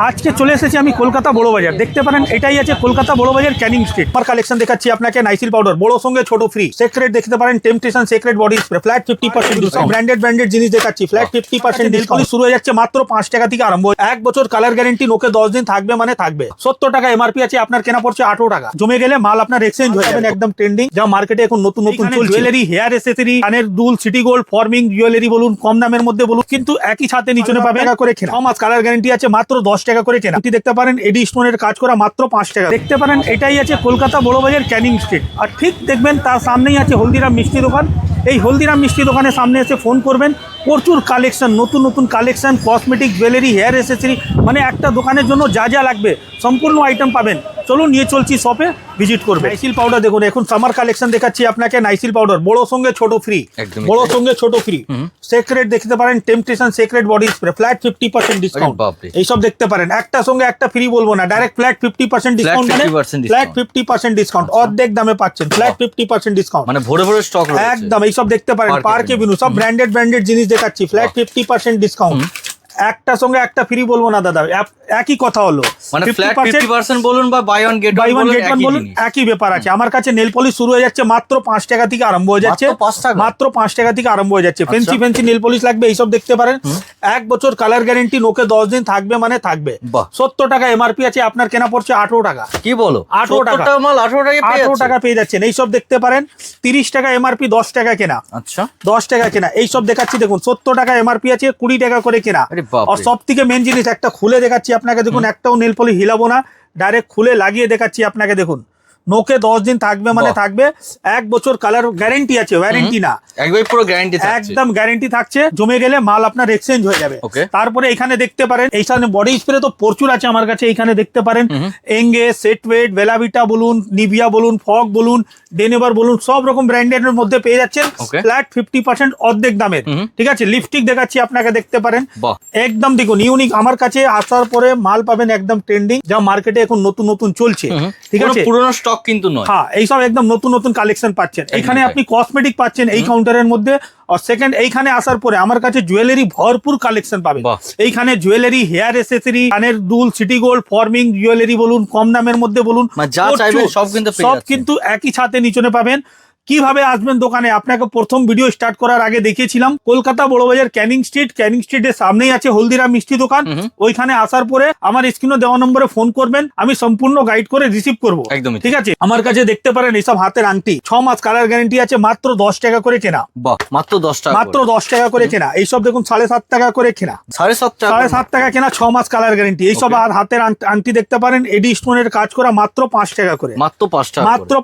আজকে চলে এসেছি আমি কলকাতা বড় বাজার। দেখতে পারেন এটাই আছে কলকাতা বড় বাজার ক্যানিং স্ট্রিট। আমার কালেকশন দেখাচ্ছি আপনাকে। নাইসিল পাউডার বড় সঙ্গে ছোট ফ্রি। সিক্রেট দেখতে পারেন, temptation secret body spray flat 50% discount. Branded জিনিস দেখাচ্ছি ফ্ল্যাট 50% ডিসকাউন্ট। শুরু হয়ে যাচ্ছে মাত্র 5 টাকা থেকে আরম্ভ। 1 বছর কালার গ্যারান্টি, নোকে 10 দিন থাকবে মানে থাকবে। 70 টাকা এমআরপি আছে, আপনার কেনা পড়ছে 18 টাকা। জমে গেলে মাল আপনার এক্সচেঞ্জ হয়ে যাবে। একদম ট্রেন্ডিং, যা মার্কেটে এখন নতুন চলছে। জুয়েলারি, হেয়ার এসেসরি, কানের দুল, সিটি গোল্ড, ফর্মিং জুয়েলারি বলুন, কম দামের মধ্যে বলুন, কিন্তু একই সাথে নিচে পাবে টাকা করে কেনা। 6 মাস কালার গ্যারান্টি আছে, মাত্র 10 টাকা করে কেনা। দেখতে পারেন এডি স্টোনের কাজ করা, মাত্র 5 টাকা। দেখতে পারেন এটাই আছে কলকাতা বড় বাজার ক্যানিং স্ট্রিট। আর ঠিক দেখবেন তার সামনেই আছে হলদিরাম মিষ্টি দোকান। এই হলদিরাম মিষ্টি দোকানের সামনে এসে ফোন করবেন। প্রচুর কালেকশন, নতুন collection, cosmetic, jewellery, hair accessory, মানে একটা দোকানের জন্য যা যা লাগবে সম্পূর্ণ আইটেম পাবেন। চলুন নিয়ে চলছি শপে, ভিজিট করবে। নাইসিল পাউডার দেখুন, এখন সামার কালেকশন দেখাচ্ছি আপনাকে। নাইসিল পাউডার বড় সঙ্গে ছোট ফ্রি, বড় সঙ্গে ছোট ফ্রি। সিক্রেট দেখতে পারেন, temptation secret body spray flat 50% discount. এইসব দেখতে পারেন, একটা সঙ্গে একটা ফ্রি বলবো না, ডাইরেক্ট ফ্ল্যাট 50% ডিসকাউন্ট। মানে ফ্ল্যাট 50% ডিসকাউন্ট, অর্ধেক দামে পাচ্ছেন। ফ্ল্যাট 50% ডিসকাউন্ট, মানে ভরে ভরে স্টক রয়েছে একদম। এইসব দেখতে পারেন, পার্কে বিনু সব ব্র্যান্ডেড জিনিস দেখাচ্ছি ফ্ল্যাট 50% ডিসকাউন্ট। একটা সঙ্গে একটা ফ্রি বলবো না দাদা, একই কথা হলো। মানে ফ্ল্যাট 50% বলুন বা বাই ওয়ান গেট ওয়ান বলুন, একই ব্যাপার আছে। আমার কাছে নেল পলিশ শুরু হয়ে যাচ্ছে মাত্র 5 টাকা থেকে আরম্ভ হয়ে যাচ্ছে। মাত্র 5 টাকা থেকে আরম্ভ হয়ে যাচ্ছে। ফেন্সি নেল পলিশ লাগবে, এইসব দেখতে পারেন। 1 বছর কালার গ্যারান্টি, নোকে 10 দিন থাকবে মানে থাকবে। 70 টাকা এমআরপি আছে, আপনার কেনা পড়ছে 18 টাকা। কি বলো, 18 টাকা মাল 18 টাকা পেয়ে যাচ্ছেন। এইসব দেখতে পারেন, 30 টাকা এমআরপি, 10 টাকা কেনা। আচ্ছা, 10 টাকা কেনা। এইসব দেখাচ্ছি দেখুন, 70 টাকা এমআরপি আছে, 20 টাকা করে কেনা। আর সব থেকে মেন জিনিস একটা খুলে দেখাচ্ছি আপনাকে দেখুন। একটাও নেল পলিশ হিলাবো না, ডাইরেক্ট খুলে লাগিয়ে দেখাচ্ছি আপনাকে দেখুন। নোকে 10 দিন থাকবে মানে থাকবে। 1 বছর কালার গ্যারেন্টি আছে, ওয়ারেন্টি না, একদম পুরো গ্যারেন্টি থাকছে, একদম গ্যারেন্টি থাকছে। জমে গেলে মাল আপনার এক্সচেঞ্জ হয়ে যাবে। তারপরে এখানে দেখতে পারেন, এইখানে বডি স্প্রে তো প্রচুর আছে আমার কাছে। এইখানে দেখতে পারেন এঙ্গে, সেটওয়েট, বেলাভিটা বলুন, নিভিয়া বলুন, ফগ বলুন, ডেনেভার বলুন, সব রকম ব্র্যান্ডের মধ্যে পেয়ে যাচ্ছেন ফ্ল্যাট 50% অর্ধেক দামের। ঠিক আছে, লিপস্টিক দেখাচ্ছি আপনাকে, দেখতে পারেন একদম দেখুন ইউনিক। আমার কাছে আসার পরে মাল পাবেন একদম ট্রেন্ডিং, যা মার্কেটে এখন নতুন চলছে। ঠিক আছে, পুরনো স্টক কিন্তু নয়। হ্যাঁ, এইসব একদম নতুন কালেকশন পাচ্ছেন। এখানে আপনি কসমেটিক পাচ্ছেন এই কাউন্টারের মধ্যে। আর সেকেন্ড, এইখানে আসার পরে আমার কাছে জুয়েলারি ভরপুর কালেকশন পাবেন। এইখানে জুয়েলারি, হেয়ার এসেসরি, কানের দুল, সিটি গোল্ড, ফর্মিং জুয়েলারি বলুন, কম দামের মধ্যে বলুন, সব কিন্তু একই ছাতে নিচনে পাবেন। কিভাবে আসবেন দোকানে, আপনাকে প্রথম ভিডিও স্টার্ট করার আগে দেখিয়েছিলাম। কলকাতা বড় বাজার ক্যানিং স্ট্রিটের সামনেই আছে হলদিরাম মিষ্টি দোকান। ওইখানে আসার পরে আমার স্ক্রিনে দেওয়া নম্বরে ফোন করবেন, আমি সম্পূর্ণ গাইড করে রিসিভ করবো। একদম ঠিক আছে। আমার কাছে দেখতে পারেন এইসব হাতের আংটি, 6 মাস কালার গ্যারান্টি আছে, মাত্র 10 টাকা করে কেনা। মাত্র 10 টাকা করে কেনা। এইসব দেখুন 7.5 টাকা করে কেনা। 7.5 টাকা কেনা, 6 মাস কালার গ্যারান্টি। এইসব আর হাতের আংটি দেখতে পারেন, এডি স্টোনের কাজ করা, মাত্র 5 টাকা করে। মাত্র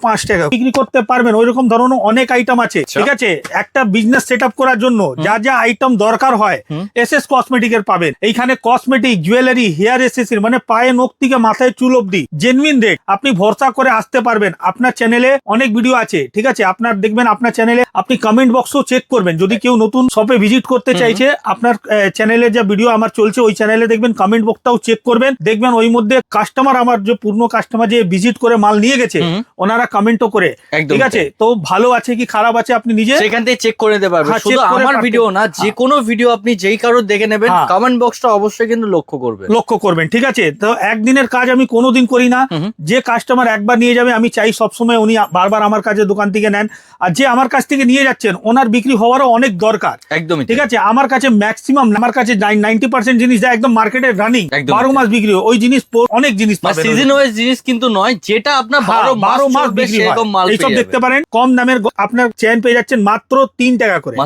5 টাকা বিক্রি করতে পারবেন। ওইরকম ধরনের অনেক আইটেম আছে। ঠিক আছে, একটা বিজনেস সেট আপ করার জন্য যা যা আইটেম দরকার হয় এসএস কসমেটিক এর পাবেন। এইখানে কসমেটিক, জুয়েলারি, হেয়ার এসেসরি, মানে পায়ে নখ থেকে মাথায় চুল অব্দি জেনুইন রেট। আপনি ভরসা করে আসতে পারবেন। আপনার চ্যানেলে অনেক ভিডিও আছে। ঠিক আছে, আপনার দেখবেন আপনার চ্যানেলে, আপনি কমেন্ট বক্সও চেক করবেন। যদি কেউ নতুন শপে ভিজিট করতে চাইছে, আপনার চ্যানেলে যে ভিডিও আমার চলছে ওই চ্যানেলে দেখবেন কমেন্ট বক্সটাও চেক করবেন। দেখবেন ওই মধ্যে কাস্টমার, আমার যে পূর্ণ কাস্টমার যে ভিজিট করে মাল নিয়ে গেছে, ওনারা কমেন্টও করে। ঠিক আছে, তো ভালো আছে কি খারাপ আছে আপনি নিজে সেখান থেকে চেক করে নিতে পারবেন। শুধু আমার ভিডিও না, যে কোনো ভিডিও আপনি যেই কারো দেখে নেবেন, কমেন্ট বক্সটা অবশ্যই কিন্তু লক্ষ্য করবেন। ঠিক আছে, তো একদিনের কাজ আমি কোনোদিন করি না। যে কাস্টমার একবার নিয়ে যাবে, আমি চাই সবসময় উনি বারবার আমার কাছে দোকান থেকে নেন। আর যে আমার কাছ থেকে নিয়ে যাচ্ছেন, ওনার বিক্রি হওয়ারও অনেক দরকার। একদমই ঠিক আছে। আমার কাছে ম্যাক্সিমাম, আমার কাছে 90% জিনিস যা একদম মার্কেটে রানিং, 12 মাস বিক্রি। ওই জিনিস অনেক জিনিস সিজন ওয়াইজ জিনিস কিন্তু নয়, যেটা আপনার 12 মাস বিক্রি হয়। এইসব দেখতে পারেন, কম দামের আপনার চেন পেয়ে যাচ্ছেন মাত্র 3 টাকা করে।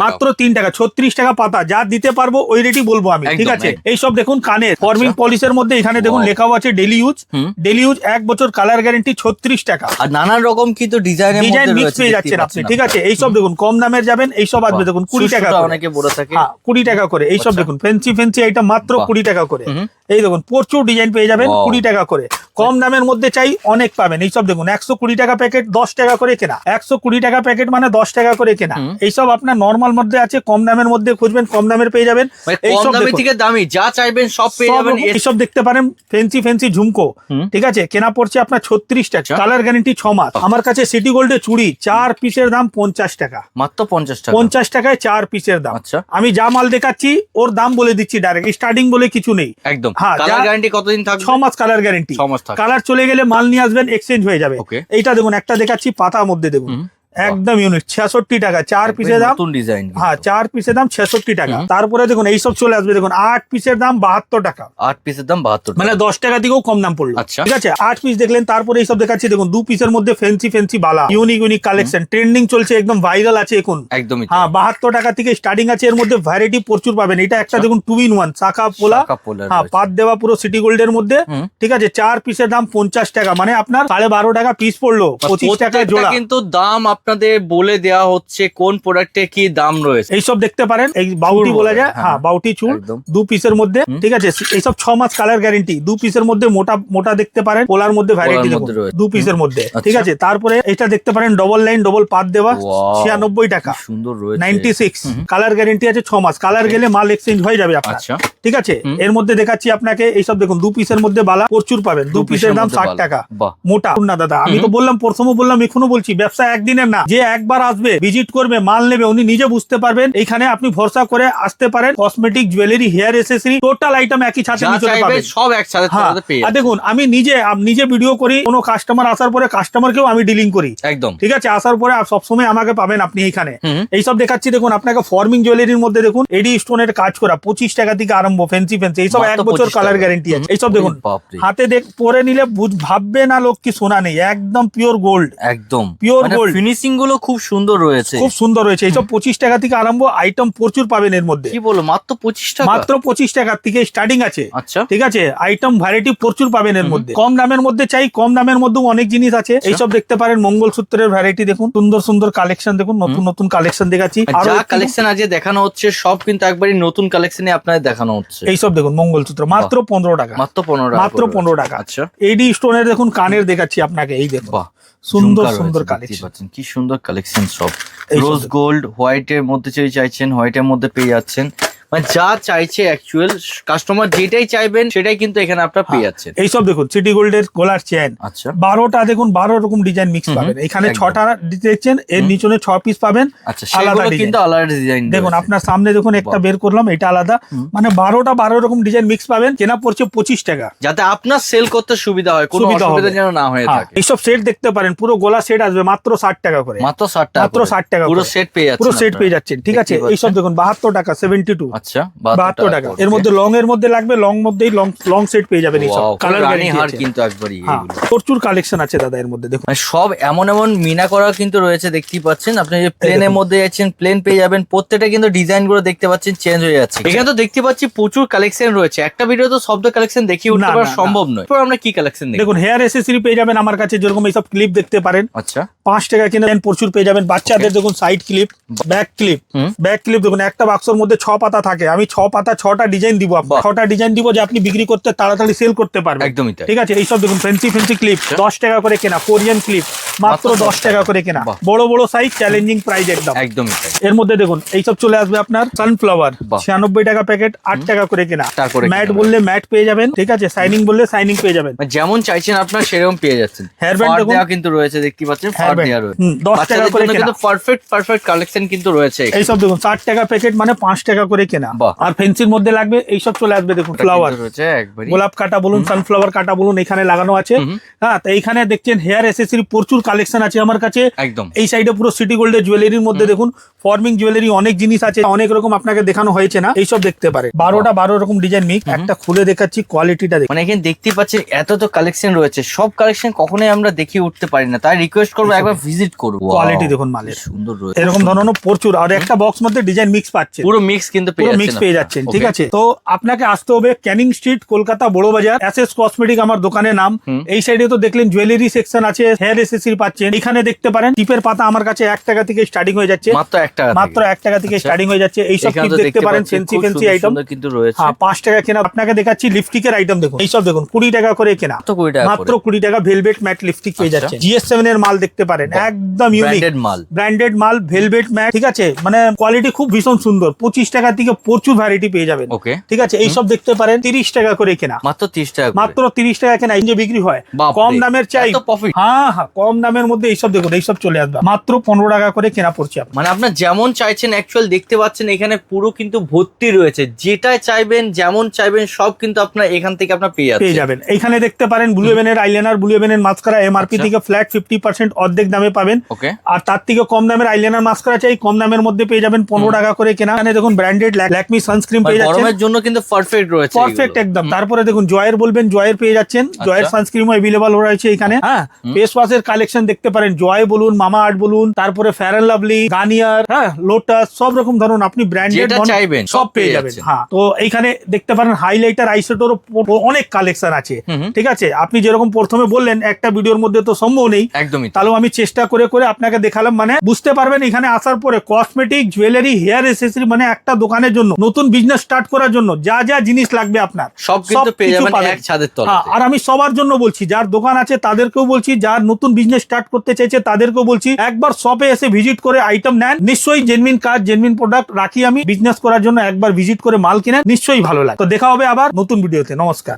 মাত্র 3 টাকা, 36 টাকা পাতা। যা দিতে পারবো ওই রেটই বলবো আমি। ঠিক আছে, এইসব দেখুন কানের ফর্মিং পলিশের মধ্যে এখানে দেখুন লেখাও আছে ডেলি ইউজ 1 বছর কালার গ্যারান্টি, 36 টাকা। আর নানান রকম কিন্তু ডিজাইন মিক্স পেয়ে যাচ্ছেন আপনি। ঠিক আছে, এইসব দেখুন কম দামের যাবেন। এইসব আসবে দেখুন 20 টাকা, অনেকে বড় থাকে 20 টাকা করে। এইসব দেখুন ফেন্সি আইটেম মাত্র 20 টাকা করে। এই দেখুন প্রচুর ডিজাইন পেয়ে যাবেন 20 টাকা করে। কম দামের মধ্যে চাই অনেক পাবেন। এইসব দেখুন 120 টাকা প্যাকেট, 10 টাকা করে কেনা। 120 টাকা প্যাকেট মানে 10 টাকা করে কেনা। এইসব আপনার নরমাল মধ্যে আছে, কম দামের মধ্যে খুঁজবেন, কম দামের পেয়ে যাবেন। এইসব থেকে দামি যা চাইবেন সব পেয়ে যাবেন। এইসব দেখতে পারেন ফেন্সি ঝুমকো। ঠিক আছে, কেনা পড়ছে আপনার 36 টাকা, কালার গ্যারান্টি 6 মাস। আমার কাছে সিটি গোল্ডের চুড়ি 4 পিসের দাম 50 টাকা, মাত্র 50 টাকায় 4 পিসের দাম। আমি যা মাল দেখাচ্ছি ওর দাম বলে দিচ্ছি ডাইরেক্ট, স্টার্টিং বলে কিছু নেই। একদম হ্যাঁ, কালার গ্যারান্টি কতদিন থাকবে? 6 মাস কালার গ্যারান্টি। 6 মাস থাকবে। কালার চলে গেলে মাল নিয়ে আসবেন, এক্সচেঞ্জ হয়ে যাবে। Okay. এইটা দেখুন, একটা দেখাচ্ছি পাতার মধ্যে, দেখুন একদম ইউনিক, 66 টাকা 4 পিসের দাম। নতুন ডিজাইন। হ্যাঁ, 4 পিসের দাম 66 টাকা। তারপরে দেখুন এইসব চলে আসবে, দেখুন 8 পিসের দাম 72 টাকা। 8 পিসের দাম 72 টাকা, মানে 10 টাকা দিকেও কম দাম পড়লো। আচ্ছা। ঠিক আছে, 8 পিস দেখলেন। তারপরে এইসব দেখাচ্ছি, দেখুন 2 পিসের মধ্যে ফ্যান্সি বালা, ইউনিক কালেকশন, ট্রেন্ডিং চলছে, একদম ভাইরাল আছে এখন। একদমই। হ্যাঁ, 72 টাকা থেকে স্টার্টিং আছে। এর মধ্যে ভ্যারাইটি প্রচুর পাবেন। এটা একটা দেখুন 2 in 1 শাখা পোলা, হ্যাঁ পাত দেওয়া পুরো সিটি গোল্ডের মধ্যে। ঠিক আছে, 4 পিসের দাম 50 টাকা, মানে আপনার 12.5 টাকা পিস পড়লো, 25 টাকা জোড়া। কিন্তু দাম আপনাদের বলে দেওয়া হচ্ছে কোন প্রোডাক্টে কি দাম রয়েছে। এইসব দেখতে পারেন, এই বাউটি বলা যায়। হ্যাঁ, বাউটি চুল 2 পিসের মধ্যে। ঠিক আছে, এইসব 6 মাস কালার গ্যারেন্টি। 2 পিসের মধ্যে মোটা দেখতে পারেন, পোলার মধ্যে ভ্যারাইটি দেখুন 2 পিসের মধ্যে। ঠিক আছে, তারপরে এটা দেখতে পারেন ডবল লাইন ডবল পাত দেওয়া, 96 টাকা, সুন্দর রয়েছে, 96 কালার গ্যারেন্টি আছে 6 মাস। কালার গেলে মাল এক্সচেঞ্জ হয়ে যাবে আপনার। ঠিক আছে, এর মধ্যে দেখাচ্ছি আপনাকে এইসব দেখুন 2 পিসের মধ্যে বালা প্রচুর পাবেন। 2 পিসের দাম 60 টাকা, মোটা না দাদা। আমি তো বললাম, প্রথমে বললাম, এখনো বলছি, ব্যবসা একদিনের না। যে একবার আসবে, ভিজিট করবে, মাল নেবে, উনি নিজে বুঝতে পারবেন। এইখানে আপনি ভরসা করে আসতে পারেন। Cosmetic, jewellery, hair accessory, total item একই ছাদের নিচে পাবেন, সব একসাথে পেয়ে যাবেন। দেখুন, আমি নিজে ভিডিও করি, কোনো কাস্টমার আসার পরে কাস্টমারকেও আমি ডিলিং করি একদম। ঠিক আছে, আসার পরে সবসময় আমাকে পাবেন আপনি এইখানে। এইসব দেখাচ্ছি, দেখুন আপনাকে ফর্মিং জুয়েলারির মধ্যে দেখুন এডি স্টোনের কাজ করা, 25 টাকা থেকে আরম্ভ, ফ্যান্সি এইসব 1 বছর কালার গ্যারেন্টি আছে। এইসব দেখুন হাতে পরে নিলে ভাববে না লোক কি সোনা নেই, একদম পিওর গোল্ড, একদম পিওর গোল্ড। ফিনিশিং গুলো খুব সুন্দর রয়েছে, খুব সুন্দর রয়েছে। এইসব 25 টাকা থেকে আরম্ভ, আইটেম প্রচুর পাবেন এর মধ্যে। কি বলো, মাত্র 25 টাকা? মাত্র 25 টাকা থেকে স্টার্টিং আছে। আচ্ছা, ঠিক আছে, আইটেম ভ্যারাইটি প্রচুর পাবেন এর মধ্যে। কম দামের মধ্যে চাই, কম দামের মধ্যেও অনেক জিনিস আছে। এইসব দেখতে পারেন, মঙ্গলসূত্রের ভ্যারাইটি দেখুন, সুন্দর কালেকশন দেখুন, নতুন কালেকশন দেখাচ্ছি। যা কালেকশন আজ দেখানো হচ্ছে সব কিন্তু একবারই নতুন কালেকশনে আপনাদের দেখানো হচ্ছে। এইসব দেখুন মঙ্গলসূত্র মাত্র 15 টাকা, মাত্র 15 টাকা। আচ্ছা, এডি স্টোনের দেখুন কানের দেখাচ্ছি আপনাকে, এই দেখুন সুন্দর কালেকশন, কি সুন্দর কালেকশন। সব রোজ গোল্ড, হোয়াইট এর মধ্যে চাইছেন, হোয়াইট এর মধ্যে পেয়ে যাচ্ছেন। মানে যা চাইছে অ্যাকচুয়াল কাস্টমার যেটাই চাইবেন সেটাই কিন্তু এখানে আপনারা পেয়ে যাচ্ছেন। এইসব দেখুন সিটি গোল্ডের গলার চেন, আচ্ছা 12টা দেখুন 12 রকম ডিজাইন মিক্স পাবেন। এখানে 6টা দেখছেন, এর নিচনে 6 পিস পাবেন। আচ্ছা, সেগুলো কিন্তু আলাদা ডিজাইন দেখুন, আপনার সামনে দেখুন একটা বের করলাম, এটা আলাদা। মানে 12টা 12 রকম ডিজাইন মিক্স পাবেন। কেনা পড়ছে 25 টাকা, যাতে আপনার সেল করতে সুবিধা হয়, কোনো অসুবিধা যেন না হয়ে থাকে। এইসব সেট দেখতে পারেন, পুরো গলা সেট আসবে মাত্র 60 টাকা করে, মাত্র 60 টাকা, মাত্র 60 টাকা পুরো সেট পেয়ে যাচ্ছেন, পুরো সেট পেয়ে যাচ্ছেন। ঠিক আছে, এইসব দেখুন 72 টাকা, 72। আচ্ছা, 72 টাকা। এর মধ্যে লং এর মধ্যে লাগবে, লং মধ্যেই লং সেট পেয়ে যাবেন। এইসব কালার গ্যারান্টি আছে কিন্তু একবারই। প্রচুর কালেকশন আছে দাদা এর মধ্যে। দেখুন সব এমন মিনা করা কিন্তু রয়েছে, দেখতেই পাচ্ছেন। আপনি যে প্লেনের মধ্যে যাচ্ছেন, প্লেন পেয়ে যাবেন। প্রত্যেকটা কিন্তু ডিজাইন গুলো দেখতে পাচ্ছেন চেঞ্জ হয়ে যাচ্ছে। এখানে তো দেখতে পাচ্ছি প্রচুর কালেকশন রয়েছে। একটা ভিডিও তো সব কালেকশন দেখিয়ে উঠতে পারা সম্ভব নয়। আমরা কি কালেকশন দেখুন, হেয়ার অ্যাসেসরি পেয়ে যাবেন আমার কাছে, যেরকম এইসব ক্লিপ দেখতে পারেন। আচ্ছা, 5 টাকা কিনে প্রচুর পেয়ে যাবেন। বাচ্চাদের দেখুন সাইড ক্লিপ, ব্যাক ক্লিপ দেখুন, একটা বাক্সের মধ্যে 6 পাতা থাকে। আমি 6 পাতা 6টা ডিজাইন দিব, 6টা ডিজাইন দিব যে আপনি বিক্রি করতে তাড়াতাড়ি সেল করতে পারবেন। একদমই ঠিক আছে, এইসব দেখুন ফ্যান্সি ক্লিপ 10 টাকা করে কেনা, কোরিয়ান ক্লিপ মাত্র 10 টাকা করে কেনা, বড় সাইজ, চ্যালেঞ্জিং প্রাইস একদমই। এর মধ্যে দেখুন এইসব চলে আসবে আপনার সানফ্লাওয়ার, 96 টাকা প্যাকেট, 8 টাকা করে কেনা। ম্যাট বললে ম্যাট পেয়ে যাবেন। ঠিক আছে, শাইনিং বললে শাইনিং পেয়ে যাবেন, যেমন চাইছেন আপনার সেরকম পেয়ে যাচ্ছেন। হেয়ার ব্যান্ড দেওয়া কিন্তু রয়েছে, দেখতে পাচ্ছেন ফার দেওয়া রয়েছে, 10 টাকা করে কেনা। কিন্তু পারফেক্ট কালেকশন কিন্তু রয়েছে। এইসব দেখুন 60 টাকা প্যাকেট, মানে 5 টাকা করে কেনা। আর ফ্যান্সির মধ্যে লাগবে এইসব চলে আসবে। দেখুন ফ্লাওয়ার রয়েছে, গোলাপ কাটা বলুন, সানফ্লাওয়ার কাটা বলুন, এখানে লাগানো আছে। হ্যাঁ, তো এইখানে দেখছেন হেয়ার অ্যাসেসরি প্রচুর কালেকশন আছে আমার কাছে একদম। এই সাইডে পুরো সিটি গোল্ডের জুয়েলারির মধ্যে দেখুন ফর্মিং জুয়েলারি, অনেক জিনিস আছে, অনেক রকম আপনাকে দেখানো হয়েছে না, এইসব দেখতে পারে। 12টা 12 রকম ডিজাইন মিক্স। একটা খুলে দেখাচ্ছি, কোয়ালিটিটা দেখুন। মানে এখানে দেখতে পাচ্ছেন এত তো কালেকশন রয়েছে, সব কালেকশন কখনোই আমরা দেখিয়ে উঠতে পারি না, তাই রিকোয়েস্ট করবো একবার ভিজিট করুন। কোয়ালিটি দেখুন মালের, সুন্দর রয়েছে, এরকম ধরনের প্রচুর। আর একটা বক্স মধ্যে ডিজাইন মিক্স পাচ্ছেন, পুরো মিক্স কিন্তু পেয়ে যাচ্ছেন। ঠিক আছে, তো আপনাকে আসতে হবে ক্যানিং স্ট্রিট, কলকাতা বড় বাজার, এসএস কসমেটিক আমার দোকানের নাম। এই সাইডে তো দেখলেন জুয়েলারি সেকশন আছে, হেয়ার অ্যাসেসরি পাচ্ছেন। এখানে দেখতে পারেন টিপের পাতা আমার কাছে 1 টাকা থেকে স্টার্টিং হয়ে যাচ্ছে, মাত্র 1 টাকা থেকে স্টার্টিং হয়ে যাচ্ছে। এইসব টিপ দেখতে পারেন, ফ্যান্সি আইটেম কিন্তু রয়েছে। হ্যাঁ, 5 টাকা কেনা। আপনাকে দেখাচ্ছি লিপস্টিকের আইটেম দেখুন, এইসব দেখুন 20 টাকা করে কেনা, মাত্র 20 টাকা। ভেলভেট ম্যাট লিপস্টিক পেয়ে যাচ্ছে। GS7 এর মাল দেখতে পারেন, একদম ইউনিক ব্র্যান্ডেড মাল, ভেলভেট ম্যাট। ঠিক আছে, মানে কোয়ালিটি খুব ভীষণ সুন্দর। 25 টাকা থেকে প্রচুর ভ্যারাইটি পেয়ে যাবেন। ঠিক আছে, এইসব দেখতে পারেন 30 টাকা করে কেনা, মাত্র 30 টাকা, মাত্র 30 টাকা কেনা। ইঞ্জে বিক্রি হয়, কম দামের চাই। হ্যাঁ, কম দামের মধ্যে এইসব দেখুন, এইসব চলে আসবে, মাত্র 15 টাকা করে কেনা পড়ছে। মানে আপনার যেমন চাইছেন অ্যাকচুয়াল দেখতে পাচ্ছেন এখানে পুরো কিন্তু ভর্তি রয়েছে, যেটা চাইবেন যেমন চাইবেন সব কিন্তু আপনার এখান থেকে আপনার পেয়ে পেয়ে যাবেন। এখানে দেখতে পারেন ব্লু হেভেনের আইলাইনার, ব্লু হেভেনের মাস্কারা এমআরপি আচ্ছা। থেকে ফ্ল্যাট 50% অর্ধেক দামে পাবেন। ওকে, আর তার থেকে কম দামের আইলাইনার মাস্কারা চাই কম দামের মধ্যে পেয়ে যাবেন 15 টাকা করে কেনা। এখানে দেখুন ব্র্যান্ডেড ল্যাকমি সানস্ক্রিন পেয়ে যাচ্ছেন, গরমের জন্য কিন্তু পারফেক্ট রয়েছে, পারফেক্ট একদম। তারপরে দেখুন জয়ের বলবেন জয়ের পেয়ে যাচ্ছেন, জয়ের সানস্ক্রিনও অ্যাভেলেবল রয়েছে এখানে। হ্যাঁ, ফেস ওয়াশের কালেকশন দেখতে পারেন, জয় বলুন, মামা আর্ট বলুন, তারপরে ফেয়ার অ্যান্ড লাভলি, গার্নিয়ার, হ্যাঁ, লোটাস, সব রকম ধরুন আপনি ব্র্যান্ডেড যেটা চাইবেন সব পেয়ে যাবেন। হ্যাঁ, তো এইখানে দেখতে পারেন হাইলাইটার আইশ্যাডোর অনেক কালেকশন আছে। ঠিক আছে, আপনি যেরকম প্রথমে বললেন একটা ভিডিওর মধ্যে তো সম্ভব নেই, একদমই। তাহলে আমি চেষ্টা করে করে আপনাকে দেখালাম, মানে বুঝতে পারবেন এখানে আসার পরে কসমেটিক, জুয়েলারি, হেয়ার এসেসরি, মানে একটা দোকানের জন্য নতুন বিজনেস স্টার্ট করার জন্য যা যা জিনিস লাগবে আপনার সব কিন্তু পেয়ে কিছু যাবেন পাবেন। এক ছাদের তলাতে। হ্যাঁ, আর আমি সবার জন্য বলছি, যার দোকান আছে তাদেরকেও বলছি, যার নতুন বিজনেস স্টার্ট করতে চাইছে তাদেরকেও বলছি, একবার শপে এসে ভিজিট করে আইটেম নেন, নিশ্চয়ই জেনুইন কাজ, জেনুইন প্রোডাক্ট রাখি আমি। বিজনেস করার জন্য একবার ভিজিট করে মাল কিনেন, নিশ্চয়ই ভালো লাগে। তো দেখা হবে আবার নতুন ভিডিওতে। নমস্কার।